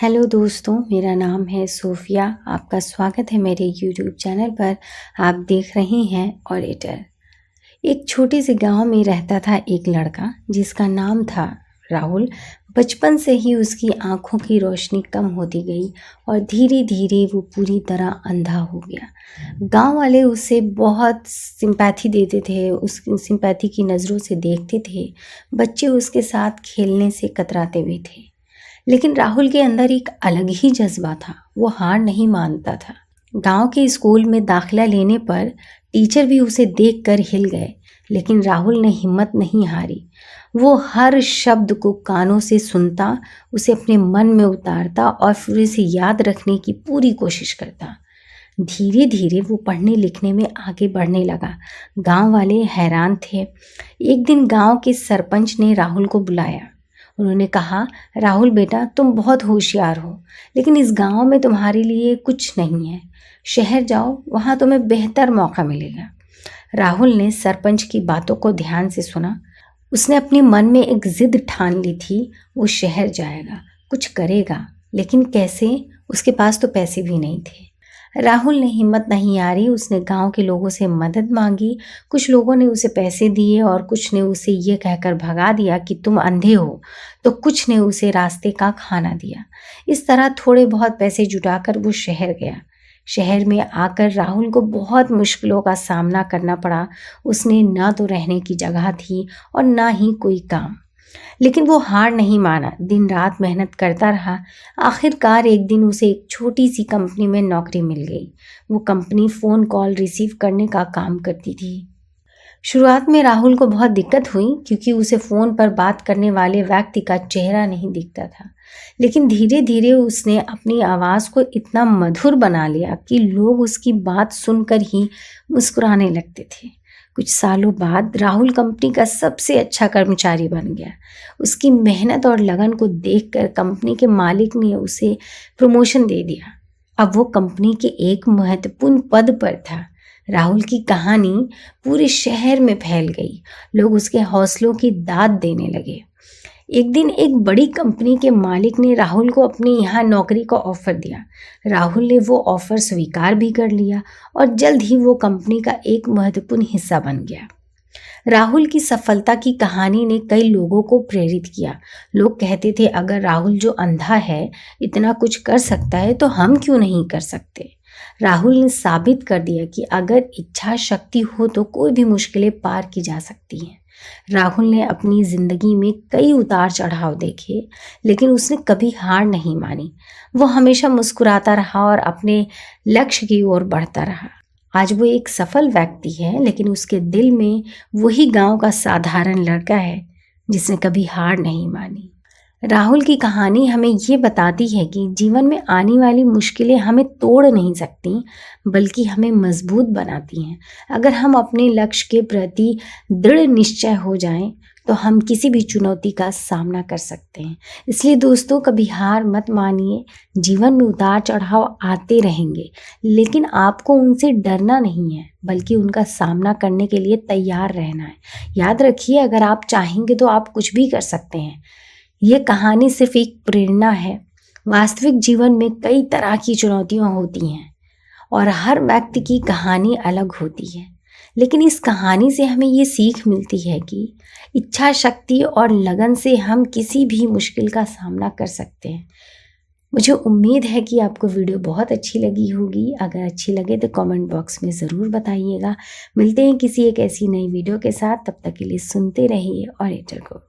Hello दोस्तों, मेरा नाम है सोफिया। आपका स्वागत है मेरे यूट्यूब चैनल पर। आप देख रहे हैं ऑडिटर। एक छोटे से गांव में रहता था एक लड़का जिसका नाम था राहुल। बचपन से ही उसकी आंखों की रोशनी कम होती गई और धीरे धीरे वो पूरी तरह अंधा हो गया। गांव वाले उसे बहुत सिंपैथी देते थे, उसकी सिंपैथी की नज़रों से देखते थे। बच्चे उसके साथ खेलने से कतराते हुए थे, लेकिन राहुल के अंदर एक अलग ही जज्बा था। वो हार नहीं मानता था। गांव के स्कूल में दाखिला लेने पर टीचर भी उसे देखकर हिल गए, लेकिन राहुल ने हिम्मत नहीं हारी। वो हर शब्द को कानों से सुनता, उसे अपने मन में उतारता और फिर उसे याद रखने की पूरी कोशिश करता। धीरे धीरे वो पढ़ने लिखने में आगे बढ़ने लगा। गांव वाले हैरान थे। एक दिन गांव के सरपंच ने राहुल को बुलाया। उन्होंने कहा, राहुल बेटा, तुम बहुत होशियार हो, लेकिन इस गांव में तुम्हारे लिए कुछ नहीं है। शहर जाओ, वहां तुम्हें बेहतर मौका मिलेगा। राहुल ने सरपंच की बातों को ध्यान से सुना। उसने अपने मन में एक जिद ठान ली थी। वो शहर जाएगा, कुछ करेगा, लेकिन कैसे? उसके पास तो पैसे भी नहीं थे। राहुल ने हिम्मत नहीं हारी। उसने गांव के लोगों से मदद मांगी। कुछ लोगों ने उसे पैसे दिए और कुछ ने उसे ये कहकर भगा दिया कि तुम अंधे हो, तो कुछ ने उसे रास्ते का खाना दिया। इस तरह थोड़े बहुत पैसे जुटाकर वो शहर गया। शहर में आकर राहुल को बहुत मुश्किलों का सामना करना पड़ा। उसने ना तो रहने की जगह थी और ना ही कोई काम, लेकिन वो हार नहीं माना। दिन रात मेहनत करता रहा। आखिरकार एक दिन उसे एक छोटी सी कंपनी में नौकरी मिल गई। वो कंपनी फ़ोन कॉल रिसीव करने का काम करती थी। शुरुआत में राहुल को बहुत दिक्कत हुई, क्योंकि उसे फ़ोन पर बात करने वाले व्यक्ति का चेहरा नहीं दिखता था। लेकिन धीरे धीरे उसने अपनी आवाज़ को इतना मधुर बना लिया कि लोग उसकी बात सुनकर ही मुस्कुराने लगते थे। कुछ सालों बाद राहुल कंपनी का सबसे अच्छा कर्मचारी बन गया। उसकी मेहनत और लगन को देखकर कंपनी के मालिक ने उसे प्रमोशन दे दिया। अब वो कंपनी के एक महत्वपूर्ण पद पर था। राहुल की कहानी पूरे शहर में फैल गई। लोग उसके हौसलों की दाद देने लगे। एक दिन एक बड़ी कंपनी के मालिक ने राहुल को अपने यहाँ नौकरी का ऑफर दिया। राहुल ने वो ऑफर स्वीकार भी कर लिया और जल्द ही वो कंपनी का एक महत्वपूर्ण हिस्सा बन गया। राहुल की सफलता की कहानी ने कई लोगों को प्रेरित किया। लोग कहते थे, अगर राहुल जो अंधा है इतना कुछ कर सकता है, तो हम क्यों नहीं कर सकते? राहुल ने साबित कर दिया कि अगर इच्छा शक्ति हो तो कोई भी मुश्किलें पार की जा सकती हैं। राहुल ने अपनी जिंदगी में कई उतार चढ़ाव देखे, लेकिन उसने कभी हार नहीं मानी। वो हमेशा मुस्कुराता रहा और अपने लक्ष्य की ओर बढ़ता रहा। आज वो एक सफल व्यक्ति है, लेकिन उसके दिल में वही गांव का साधारण लड़का है जिसने कभी हार नहीं मानी। राहुल की कहानी हमें ये बताती है कि जीवन में आने वाली मुश्किलें हमें तोड़ नहीं सकती, बल्कि हमें मजबूत बनाती हैं। अगर हम अपने लक्ष्य के प्रति दृढ़ निश्चय हो जाएं, तो हम किसी भी चुनौती का सामना कर सकते हैं। इसलिए दोस्तों, कभी हार मत मानिए। जीवन में उतार चढ़ाव आते रहेंगे, लेकिन आपको उनसे डरना नहीं है, बल्कि उनका सामना करने के लिए तैयार रहना है। याद रखिए, अगर आप चाहेंगे तो आप कुछ भी कर सकते हैं। ये कहानी सिर्फ एक प्रेरणा है। वास्तविक जीवन में कई तरह की चुनौतियां होती हैं और हर व्यक्ति की कहानी अलग होती है, लेकिन इस कहानी से हमें ये सीख मिलती है कि इच्छा शक्ति और लगन से हम किसी भी मुश्किल का सामना कर सकते हैं। मुझे उम्मीद है कि आपको वीडियो बहुत अच्छी लगी होगी। अगर अच्छी लगे तो कमेंट बॉक्स में ज़रूर बताइएगा। मिलते हैं किसी एक ऐसी नई वीडियो के साथ। तब तक के लिए सुनते रहिए ऑडिटर को।